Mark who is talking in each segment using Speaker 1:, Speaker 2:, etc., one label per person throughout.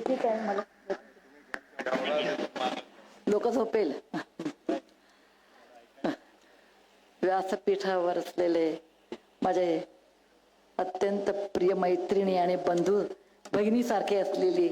Speaker 1: किती टाइम मला लोक झोपेल. व्यासपीठावर असलेले माझे अत्यंत प्रिय मैत्रिणी आणि बंधू बहिणीसारखे असलेली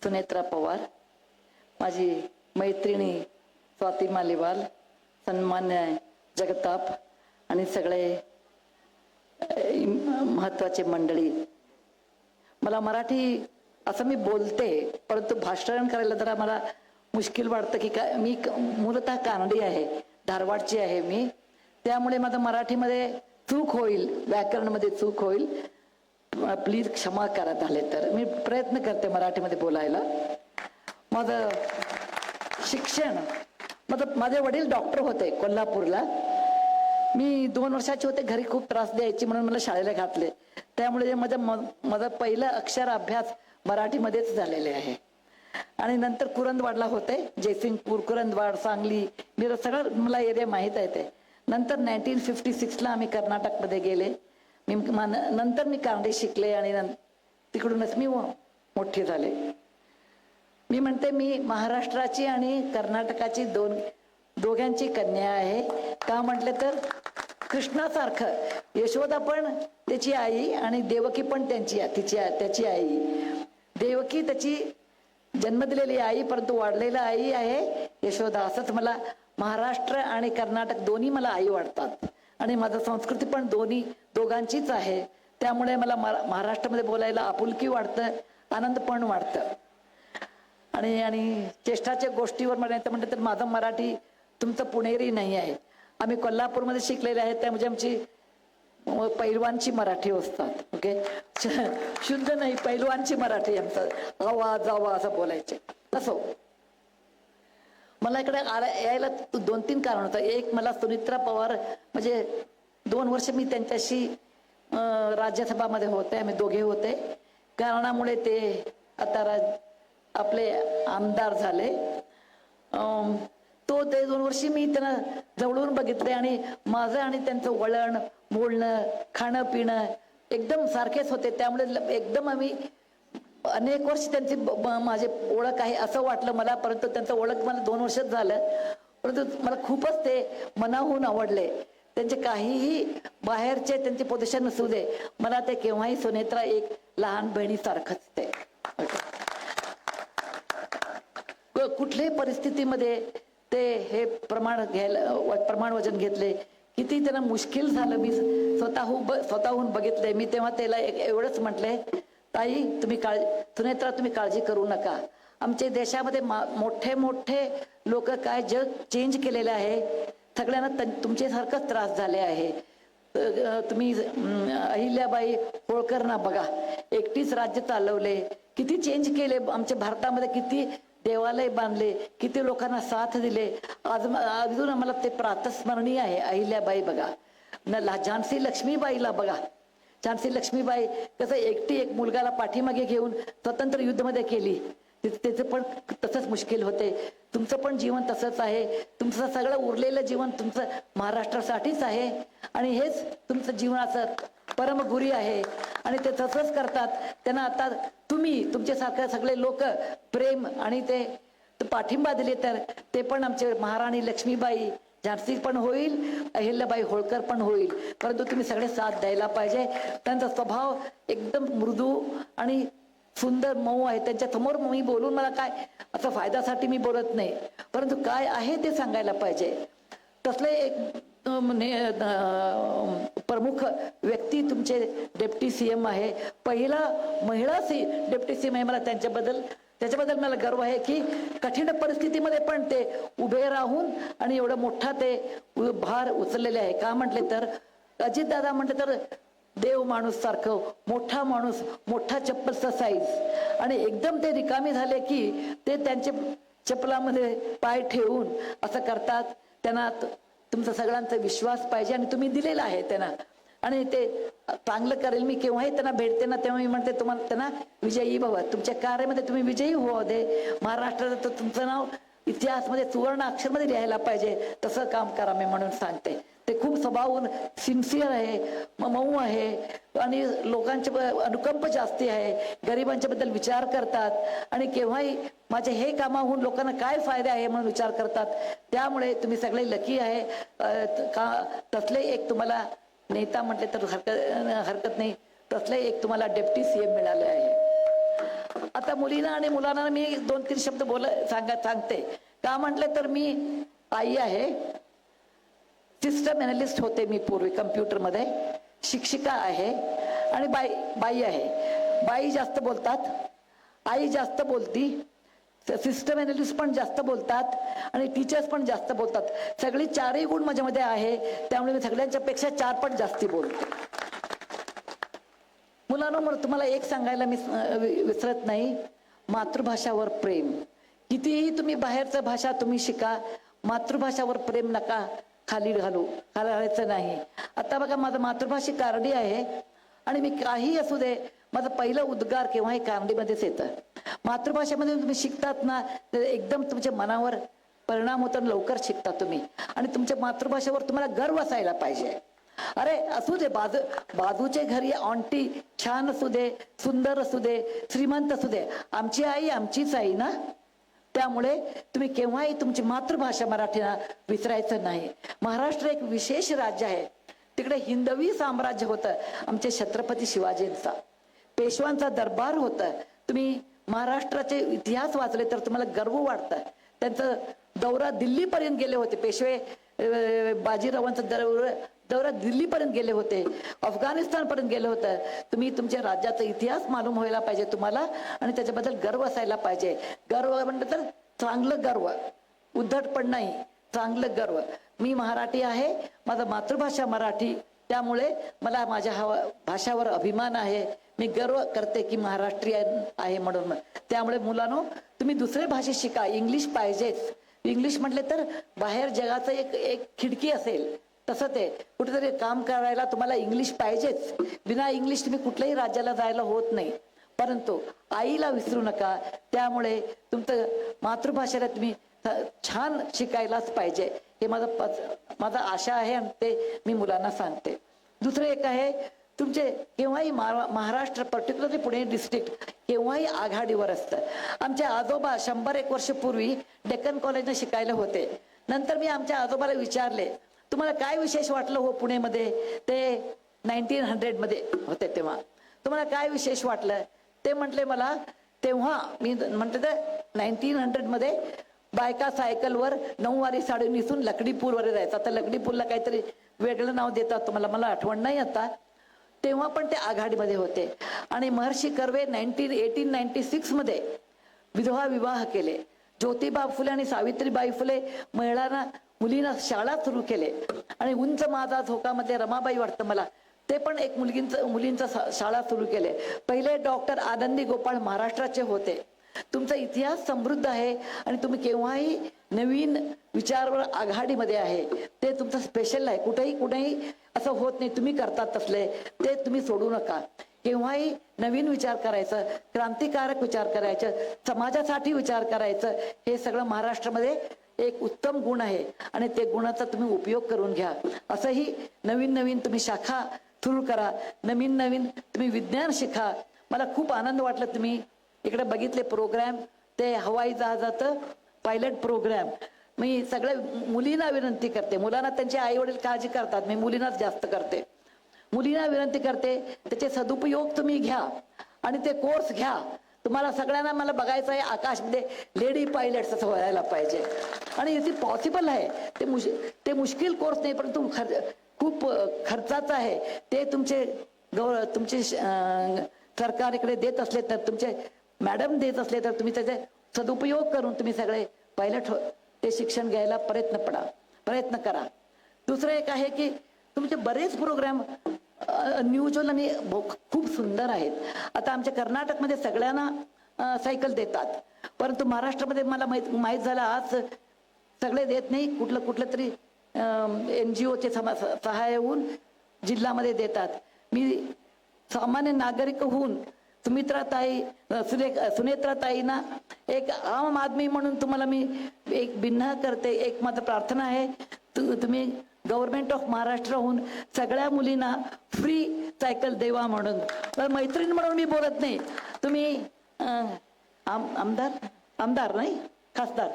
Speaker 1: सुनेत्रा पवार, माझी मैत्रिणी स्वाती मालीवाल, सन्मान्य जगताप आणि सगळे महत्वाचे मंडळी. मला मराठी असं मी बोलते, परंतु भाषण करायला जरा मला मुश्किल वाटतं की काय. मी मूलतः कानडी आहे, धारवाडची आहे मी, त्यामुळे माझं मराठीमध्ये चूक होईल, व्याकरणमध्ये चूक होईल, प्लीज क्षमा करा झाले तर. मी प्रयत्न करते मराठीमध्ये बोलायला. माझं शिक्षण, माझे वडील डॉक्टर होते कोल्हापूरला. मी 2 वर्षाचे होते, घरी खूप त्रास द्यायची म्हणून मला शाळेला घातले. त्यामुळे माझा पहिला अक्षर अभ्यास मराठीमध्येच झालेले आहे. आणि नंतर कुरंदवाडला होते, जयसिंगपूर, कुरंदवाड, सांगली, मिरज सगळं मला एरिया माहीत आहे ते. नंतर 1956ला आम्ही कर्नाटकमध्ये गेले. नंतर मी कानडी शिकले आणि तिकडूनच मी मोठी झाले. मी म्हणते मी महाराष्ट्राची आणि कर्नाटकाची दोघांची कन्या आहे. का म्हटले तर कृष्णासारखं यशोदा पण त्याची आई आणि देवकी पण त्याची आई. देवकी त्याची जन्म दिलेली आई, परंतु वाढलेला आई आहे यशोदा. असंच मला महाराष्ट्र आणि कर्नाटक दोन्ही मला आई वाटतात. आणि माझं संस्कृती पण दोघांचीच आहे. त्यामुळे मला महाराष्ट्रामध्ये बोलायला आपुलकी वाटतं, आनंद पण वाटतं. आणि चेष्टाच्या गोष्टीवर म्हणायचं म्हटलं तर माझं मराठी तुमचं पुणेरी नाही आहे. आम्ही कोल्हापूरमध्ये शिकलेले आहेत, त्यामुळे आमची पैलवानची मराठी असतात. ओके, शुद्ध नाही, पैलवानची मराठी आमचं आवा जावा असं बोलायचे. असो, मला इकडे यायला 2-3 कारण होतं. एक, मला सुनेत्रा पवार म्हणजे 2 वर्ष मी त्यांच्याशी राज्यसभामध्ये होते, आम्ही दोघे होते. कारणामुळे ते आता आपले आमदार झाले. ते 2 वर्षी मी त्यांना जवळून बघितले आणि माझं आणि त्यांचं वळण, बोलणं, खाणं पिणं एकदम सारखेच होते. त्यामुळे एकदम आम्ही अनेक वर्ष त्यांची माझे ओळख आहे असं वाटलं मला. परंतु त्यांचं ओळख मला 2 वर्षच झालं, परंतु मला खूपच ते मनाहून आवडले. त्यांचे काहीही बाहेरचे त्यांचे पोझिशन नसू दे, मला ते केव्हाही सुनेत्रा एक लहान बहिणीसारखंच ते. कुठल्याही परिस्थितीमध्ये ते हे प्रमाण वजन घेतले. किती त्यांना मुश्किल झालं मी स्वतःहून बघितलंय. मी तेव्हा त्याला एवढंच म्हटले, ताई सुनेत्रा तुम्ही काळजी करू नका. आमच्या देशामध्ये मोठे लोक काय जग चेंज केलेलं आहे. सगळ्यांना तुमच्यासारखंच त्रास झाले आहे. तुम्ही अहिल्याबाई होळकरना बघा, एकटीच राज्य चालवले, किती चेंज केले आमच्या भारतामध्ये, किती देवालय बांधले, किती लोकांना साथ दिले. अजून आम्हाला ते प्रातस्मरणीय आहे. अहिल्याबाई बघा, झांसी लक्ष्मीबाईला बघा. झांसी लक्ष्मीबाई कसं एकटी एक मुलगाला पाठीमागे घेऊन स्वतंत्र युद्धमध्ये केली. त्याचं पण तसंच मुश्किल होते. तुमचं पण जीवन तसंच आहे. तुमचं सगळं उरलेलं जीवन तुमचं महाराष्ट्रासाठीच आहे आणि हेच तुमचं जीवनाचं परमगुरी आहे. आणि ते तसंच करतात. त्यांना आता तुमच्यासारखे सगळे लोक प्रेम आणि ते पाठिंबा दिले तर ते पण आमचे महाराणी लक्ष्मीबाई झांसी पण होईल, अहिल्याबाई होळकर पण होईल. परंतु तुम्ही सगळे साथ द्यायला पाहिजे. त्यांचा स्वभाव एकदम मृदू आणि सुंदर मऊ आहे. त्यांच्या समोर मी बोलून मला काय असं फायद्यासाठी मी बोलत नाही, परंतु काय आहे ते सांगायला पाहिजे. तसले एक प्रमुख व्यक्ती तुमचे डेप्टी सीएम आहे, पहिला महिला डेप्टी सीएम आहे. मला त्याच्याबद्दल मला गर्व आहे की कठीण परिस्थितीमध्ये पण ते उभे राहून आणि एवढा मोठा ते भार उचललेले आहे. का म्हटले तर अजितदादा म्हटले तर देव माणूस सारखं मोठा माणूस, मोठा चप्पलचा साईज, आणि एकदम ते रिकामी झाले की ते त्यांच्या चप्पलामध्ये पाय ठेवून असं करतात. त्यांना तुमचा सगळ्यांचा विश्वास पाहिजे आणि तुम्ही दिलेला आहे त्यांना, आणि ते चांगलं करेल. मी केव्हाही त्यांना भेटते ना तेव्हा मी म्हणते तुम्हाला त्यांना विजयी व्हावं, तुमच्या कार्यामध्ये तुम्ही विजयी व्हावं दे. महाराष्ट्राचं तुमचं नाव इतिहासमध्ये सुवर्ण अक्षरमध्ये लिहायला पाहिजे, तसं काम करा मी म्हणून सांगते. ते खूप स्वभावून सिन्सिअर आहे, मऊ आहे आणि लोकांचे अनुकंप जास्ती आहे, गरिबांच्या बद्दल विचार करतात आणि केव्हाही माझे हे कामाहून लोकांना काय फायदे आहे म्हणून विचार करतात. त्यामुळे तुम्ही सगळे लकी आहे. तसले एक तुम्हाला नेता म्हटले तर हरकत नाही, तसले एक तुम्हाला डेप्टी सीएम मिळाले आहे. आता मुलींना आणि मुलांना मी 2-3 शब्द सांगते. का म्हटले तर मी आई आहे, सिस्टम एनालिस्ट होते मी पूर्वी कम्प्युटरमध्ये, शिक्षिका आहे आणि बाई आहे. बाई जास्त बोलतात, आई जास्त बोलती, सिस्टम एनालिस्ट पण जास्त बोलतात आणि टीचर्स पण जास्त बोलतात. सगळी 4ही गुण माझ्यामध्ये आहे, त्यामुळे मी सगळ्यांच्या पेक्षा 4 पट जास्ती बोलते. मुलांनो, तुम्हाला एक सांगायला मी विसरत नाही, मातृभाषावर प्रेम. कितीही तुम्ही बाहेरचं भाषा तुम्ही शिका, मातृभाषावर प्रेम नका खाली घालायचं नाही. आता बघा, माझं मातृभाषा कानडी आहे आणि मी काही असू दे, माझं पहिलं उद्गार केव्हाही कानडीमध्येच येतं. मातृभाषेमध्ये तुम्ही शिकतात ना, तर एकदम तुमच्या मनावर परिणाम होतो, लवकर शिकता तुम्ही आणि तुमच्या मातृभाषेवर तुम्हाला गर्व असायला पाहिजे. अरे असू दे, बाजूचे घरी ऑंटी छान असू दे, सुंदर असू दे, श्रीमंत असू दे, आमची आई आमचीच आई ना. त्यामुळे तुम्ही केव्हाही तुमची मातृभाषा मराठीला विसरायचं नाही. महाराष्ट्र एक विशेष राज्य आहे. तिकडे हिंदवी साम्राज्य होतं, आमचे छत्रपती शिवाजींचा, पेशवांचा दरबार होता. तुम्ही महाराष्ट्राचे इतिहास वाचले तर तुम्हाला गर्व वाटतं. त्यांचा दौरा दिल्लीपर्यंत गेले होते, पेशवे बाजीरावांचा दौरा दिल्लीपर्यंत गेले होते, अफगाणिस्तान पर्यंत गेले होते. तुम्ही तुमच्या राज्याचा इतिहास मालूम व्हायला पाहिजे तुम्हाला आणि त्याच्याबद्दल गर्व असायला पाहिजे. गर्व म्हणलं तर चांगलं गर्व, उद्धट पण नाही, चांगलं गर्व. मी मराठी आहे, माझा मातृभाषा मराठी, त्यामुळे मला माझ्या भाषावर अभिमान आहे. मी गर्व करते की महाराष्ट्रीयन आहे म्हणून. त्यामुळे मुलांनो, तुम्ही दुसरे भाषा शिका, इंग्लिश पाहिजेच. इंग्लिश म्हटले तर बाहेर जगाचं एक खिडकी असेल तसं ते. कुठेतरी काम करायला तुम्हाला इंग्लिश पाहिजेच. बिना इंग्लिश तुम्ही कुठल्याही राज्याला जायला होत नाही. परंतु आईला विसरू नका. त्यामुळे तुमचं मातृभाषेला तुम्ही छान शिकायलाच पाहिजे, हे माझा आशा आहे आणि ते मी मुलांना सांगते. दुसरं एक आहे, तुमचे केव्हाही महाराष्ट्र, पर्टिक्युलरली पुणे डिस्ट्रिक्ट केव्हाही आघाडीवर असतं. आमचे आजोबा 100-1 वर्ष पूर्वी डेक्कन कॉलेजला शिकायला होते. नंतर मी आमच्या आजोबाला विचारले, तुम्हाला काय विशेष वाटलं हो पुणेमध्ये? ते 1900 मध्ये होते तेव्हा. तुम्हाला काय विशेष वाटलं? ते म्हटले मला, तेव्हा मी म्हटलं तर 1900 मध्ये बायका सायकलवर 9 वारी साडी नेसून लकडीपूरवर जायचं. आता लकडीपूरला काहीतरी वेगळं नाव देतात तुम्हाला, मला आठवण नाही आता. तेव्हा पण ते आघाडीमध्ये होते. आणि महर्षी कर्वे 1896 मध्ये विधवा विवाह केले. ज्योतिबा फुले आणि सावित्रीबाई फुले मुलींना शाळा सुरू केले. आणि उंच माझा झोकामध्ये रमाबाई वाटतं मला, ते पण एक मुलींचा शाळा सुरू केले. पहिले डॉक्टर आनंदी गोपाळ महाराष्ट्राचे होते. तुमचा इतिहास समृद्ध आहे आणि तुम्ही केव्हाही नवीन विचारावर आघाडीमध्ये आहे, ते तुमचं स्पेशल आहे. कुठेही असं होत नाही, तुम्ही करतात तसले, ते तुम्ही सोडू नका. केव्हाही नवीन विचार करायचं, क्रांतिकारक विचार करायचं, समाजासाठी विचार करायचं, हे सगळं महाराष्ट्रामध्ये एक उत्तम गुण आहे आणि ते गुणाचा तुम्ही उपयोग करून घ्या. असंही नवीन तुम्ही शाखा सुरू करा, नवीन तुम्ही विज्ञान शिका. मला खूप आनंद वाटला तुम्ही इकडे बघितले प्रोग्राम, ते हवाई जहाजाचं पायलट प्रोग्राम. मी सगळ्या मुलींना विनंती करते, मुलांना त्यांचे आई वडील काळजी करतात, मी मुलींनाच जास्त करते. मुलींना विनंती करते, त्याचे सदुपयोग तुम्ही घ्या आणि ते कोर्स घ्या. तुम्हाला सगळ्यांना मला बघायचं आहे आकाशमध्ये लेडी पायलट्स असं व्हायला पाहिजे. आणि इथे पॉसिबल आहे. ते मुश्किल कोर्स नाही, परंतु खूप खर्चाचं आहे. ते तुमचे सरकार इकडे देत असले तर, तुमचे मॅडम देत असले तर तुम्ही त्याचे सदुपयोग करून तुम्ही सगळे पायलट ते शिक्षण घ्यायला प्रयत्न करा. दुसरं एक आहे की तुमचे बरेच प्रोग्राम न्यूजला आणि खूप सुंदर आहेत. आता आमच्या कर्नाटकमध्ये सगळ्यांना सायकल देतात, परंतु महाराष्ट्रामध्ये मला माहीत झालं आज सगळे देत नाही. कुठलं तरी NGOचे सहाय्य होऊन जिल्ह्यामध्ये देतात. मी सामान्य नागरिक होऊन सुनेत्राताईंना एक आम आदमी म्हणून तुम्हाला मी एक भिन्न करते. एक माझं प्रार्थना आहे, तुम्ही गव्हर्नमेंट ऑफ महाराष्ट्राहून सगळ्या मुलींना फ्री सायकल देवा म्हणून. तर मैत्रीण म्हणून मी बोलत नाही. तुम्ही आमदार नाही, खासदार,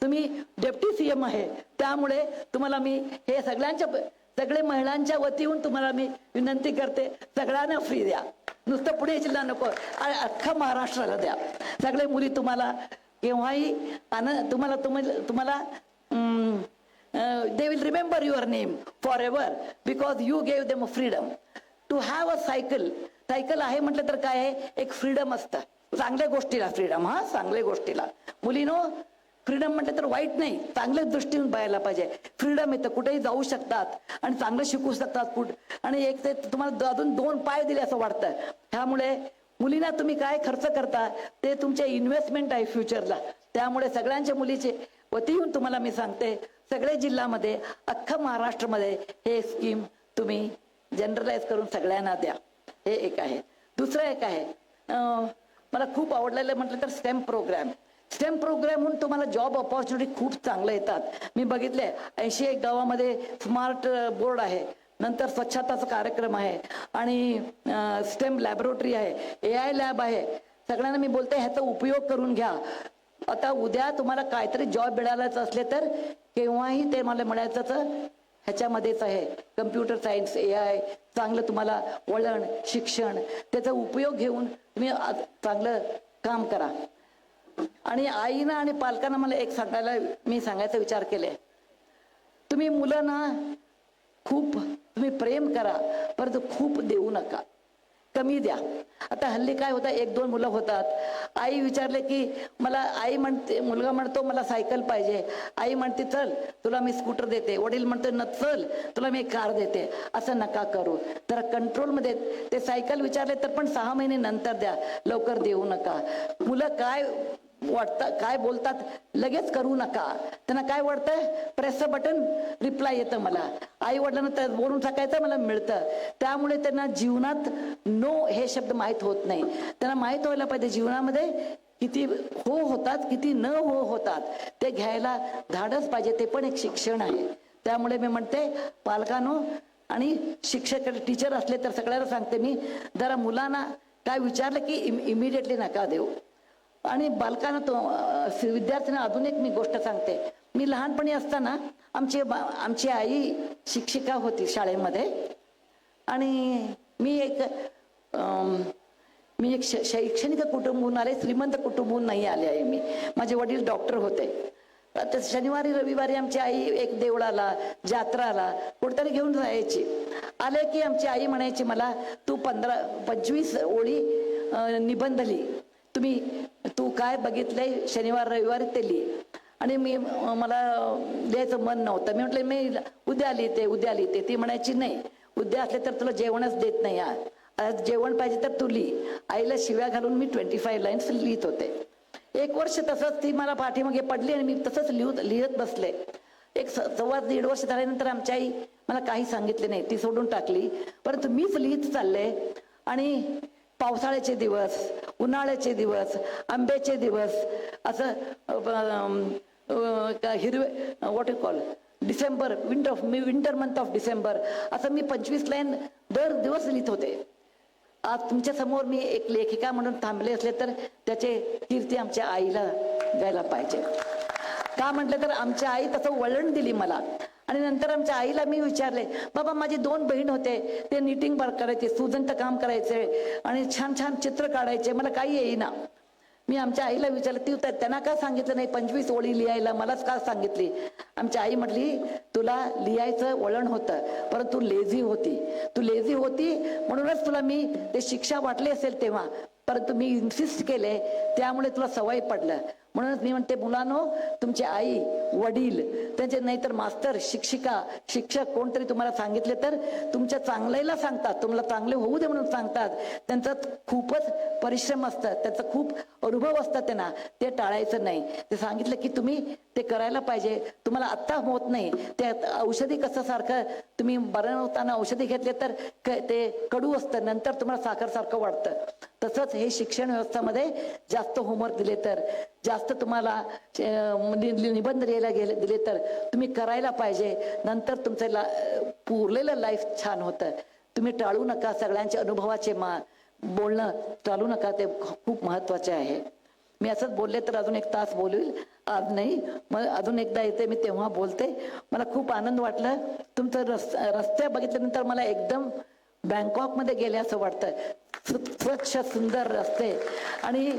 Speaker 1: तुम्ही डेप्टी सीएम आहे, त्यामुळे तुम्हाला मी हे सगळे महिलांच्या वतीहून तुम्हाला मी विनंती करते, सगळ्यांना फ्री द्या. नुसतं पुणे जिल्हा नको, अख्खा महाराष्ट्राला द्या. सगळे मुली तुम्हाला केव्हाही तुम्हाला they will remember your name forever because you gave them freedom to have a cycle. Cycle आहे म्हटलं तर काय आहे, एक फ्रीडम असतं. चांगल्या गोष्टीला फ्रीडम, हा चांगल्या गोष्टीला. मुलीनो फ्रीडम म्हटलं तर वाईट नाही, चांगल्या दृष्टीने पाहायला पाहिजे. फ्रीडम येतं, कुठेही जाऊ शकतात आणि चांगलं शिकू शकतात. आणि एक ते तुम्हाला अजून 2 पाय दिले असं वाटतं. त्यामुळे मुलींना तुम्ही काय खर्च करता ते तुमचे इन्व्हेस्टमेंट आहे फ्युचरला. त्यामुळे सगळ्यांच्या मुलीचे वतीहून तुम्हाला मी सांगते, सगळे जिल्ह्यामध्ये अख्खा महाराष्ट्रामध्ये हे स्कीम तुम्ही जनरलाइज करून सगळ्यांना द्या. हे एक आहे. दुसरं एक आहे, मला खूप आवडलेलं म्हटलं तर स्टेम प्रोग्राम म्हणून तुम्हाला जॉब ऑपॉर्च्युनिटी खूप चांगलं येतात. मी बघितले 81 गावामध्ये स्मार्ट बोर्ड आहे, नंतर स्वच्छताचा कार्यक्रम आहे आणि स्टेम लॅबोरेटरी आहे, AI लॅब आहे. सगळ्यांना मी बोलते ह्याचा उपयोग करून घ्या. आता उद्या तुम्हाला काहीतरी जॉब मिळालाच असले तर केव्हाही ते मला मिळायचं ह्याच्यामध्येच आहे. कम्प्युटर सायन्स, AI, चांगलं तुम्हाला वळण, शिक्षण, त्याचा उपयोग घेऊन तुम्ही चांगलं काम करा. आणि आईना आणि पालकांना मला एक सांगायचा विचार केले, तुम्ही मुलांना तुम्ही प्रेम करा, परंतु खूप देऊ नका, कमी द्या. आता हल्ली काय होतं, 1-2 मुलं होतात. आई विचारले की मुलगा म्हणतो मला सायकल पाहिजे, आई म्हणते चल तुला मी स्कूटर देते, वडील म्हणतो न चल तुला मी कार देते. असं नका करू, तर कंट्रोलमध्ये. ते सायकल विचारले तर पण 6 महिने नंतर द्या, लवकर देऊ नका. मुलं काय बोलतात लगेच करू नका. त्यांना काय वाटतं, प्रेस बटन रिप्लाय येतं मला, आई वडिलांना तर बोलून टाकायचं मला मिळतं. त्यामुळे त्यांना जीवनात नो हे शब्द माहीत होत नाही. त्यांना माहीत व्हायला पाहिजे जीवनामध्ये किती हो होतात, किती न हो होतात, ते घ्यायला धाडस पाहिजे. ते पण एक शिक्षण आहे. त्यामुळे मी म्हणते पालकांनो आणि शिक्षक टीचर असले तर सगळ्यांना सांगते मी, जरा मुलांना काय विचारलं की इमिडिएटली नका देऊ. आणि बालकांना विद्यार्थ्यांना अजून एक मी गोष्ट सांगते. मी लहानपणी असताना आमची आई शिक्षिका होती शाळेमध्ये आणि मी एक शैक्षणिक कुटुंबून आले, श्रीमंत कुटुंबून नाही आले आहे मी. माझे वडील डॉक्टर होते. तर शनिवारी रविवारी आमची आई एक देवळाला, जत्राला कुठेतरी घेऊन जायची. आले की आमची आई म्हणायची मला, तू 15-25 ओळी निबंध लिही. तू काय बघितलंय शनिवार रविवारी ते लिही. आणि मला लिहायचं मन नव्हतं. मी म्हटलं मी उद्या लिहिते. ती म्हणायची नाही, उद्या असले तर तुला जेवणच देत नाही, आज जेवण पाहिजे तर तू लिही. आईला शिव्या घालून मी 25 लाईन्स लिहित होते. 1 वर्ष तसंच ती मला पाठीमागे पडली आणि मी तसंच लिहत बसले. 1.25 वर्ष झाल्यानंतर आमची आई मला काही सांगितले नाही, ती सोडून टाकली. परंतु मीच लिहित चालले आणि पावसाळ्याचे दिवस, उन्हाळ्याचे दिवस, आंब्याचे दिवस, असं December, winter month of December, असं मी 25 लाईन दर दिवस लिहित होते. आज तुमच्या समोर मी एक लेखिका म्हणून थांबले असले तर त्याचे कीर्ती आमच्या आईला द्यायला पाहिजे. का म्हटलं तर आमच्या आई तसं वळण दिली मला. आणि नंतर आमच्या आईला मी विचारले, बाबा माझी 2 बहीण होते, ते निटिंग वर्क करायचे, सुजनचं काम करायचे आणि छान छान चित्र काढायचे, मला काही येईना. मी आमच्या आईला विचारलं, त्यांना का सांगितलं नाही 25 ओळी लिहायला, मलाच का सांगितली. आमच्या आई म्हटली, तुला लिहायचं वळण होतं, परंतु लेझी होती म्हणूनच तुला मी ते शिक्षा वाटली असेल तेव्हा, परंतु मी इन्सिस्ट केले त्यामुळे तुला सवय पडलं. म्हणूनच मी म्हणते मुलांनो, तुमचे आई वडील त्यांचे नाहीतर मास्तर, शिक्षक कोणतरी तुम्हाला सांगितले तर तुमच्या चांगल्याला सांगतात, तुम्हाला चांगले होऊ दे म्हणून सांगतात. त्यांचा खूपच परिश्रम असतात, त्याचा खूप अनुभव असतात, त्यांना ते टाळायचं नाही. ते सांगितलं की तुम्ही ते करायला पाहिजे. तुम्हाला आत्ता होत नाही, ते औषधी कसं सारखं तुम्ही बरं होताना औषधी घेतले तर ते कडू असतं, नंतर तुम्हाला साखर सारखं वाटतं. तसंच हे शिक्षण व्यवस्थामध्ये जास्त होमवर्क दिले तर जास्त तुम्हाला निबंध लिहायला दिले तर तुम्ही करायला पाहिजे. नंतर तुमचं पुरलेलं लाईफ छान होतं. तुम्ही टाळू नका. सगळ्यांच्या अनुभवाचे बोलणं टाळू नका. ते खूप महत्वाचे आहे. मी असंच बोलले तर अजून 1 तास बोलेल. आज नाही, मग अजून एकदा येते मी तेव्हा बोलते. मला खूप आनंद वाटला. तुमचं रस्ते बघितल्यानंतर मला एकदम बँकॉकमध्ये गेले असं वाटतं. स्वच्छ सुंदर रस्ते आणि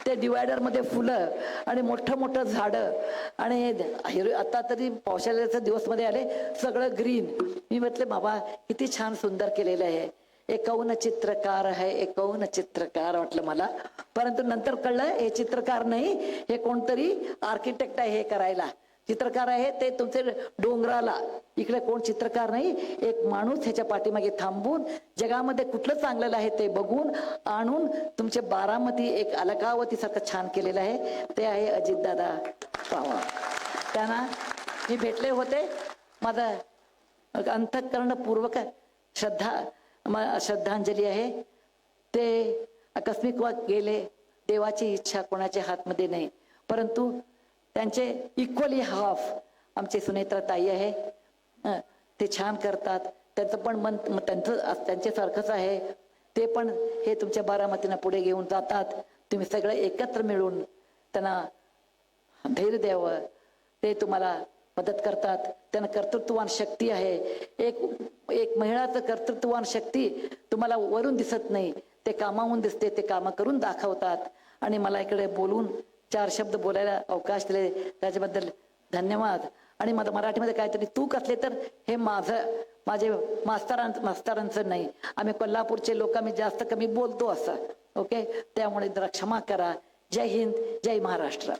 Speaker 1: ते डिवायडर मध्ये फुलं आणि मोठं मोठं झाडं आणि आता तरी पावसाळ्याच्या दिवस मध्ये आले सगळं ग्रीन. मी म्हटले बाबा किती छान सुंदर केलेलं आहे. एकौन चित्रकार आहे, एकौन चित्रकार वाटलं मला. परंतु नंतर कळलं हे चित्रकार नाही, हे कोणतरी आर्किटेक्ट आहे हे करायला. चित्रकार आहे ते तुमचे डोंगराला. इकडे कोण चित्रकार नाही. एक माणूस ह्याच्या पाठीमागे थांबून जगामध्ये कुठलं चांगलेलं आहे ते बघून आणून तुमचे बारामती एक अलकावती सारखं छान केलेलं आहे. ते आहे अजितदादा पवार. त्यांना मी भेटले होते. माझं अंतःकरणपूर्वक श्रद्धांजली आहे. ते आकस्मिक गेले. देवाची इच्छा कोणाच्या हातमध्ये नाही. परंतु त्यांचे इक्वली हाफ आमचे सुनेत्रा ताई आहे. ते छान करतात. त्यांचं पण मन त्यांच्यासारखंच आहे. ते पण हे तुमच्या बारामतीनं पुढे घेऊन जातात. तुम्ही सगळे एकत्र मिळून त्यांना धैर्य द्यावं. ते तुम्हाला मदत करतात. त्यांना कर्तृत्ववान शक्ती आहे. एक महिलाचं कर्तृत्ववान शक्ती तुम्हाला वरून दिसत नाही, ते कामावून दिसते. ते काम करून दाखवतात. आणि मला इकडे बोलून 4 शब्द बोलायला अवकाश दिले त्याच्याबद्दल धन्यवाद. आणि मला मराठीमध्ये काहीतरी चूक असले तर हे माझे मास्तरांचं नाही. आम्ही कोल्हापूरचे लोक, आम्ही जास्त कमी बोलतो असं. ओके, त्यामुळे जरा क्षमा करा. जय हिंद, जय महाराष्ट्र.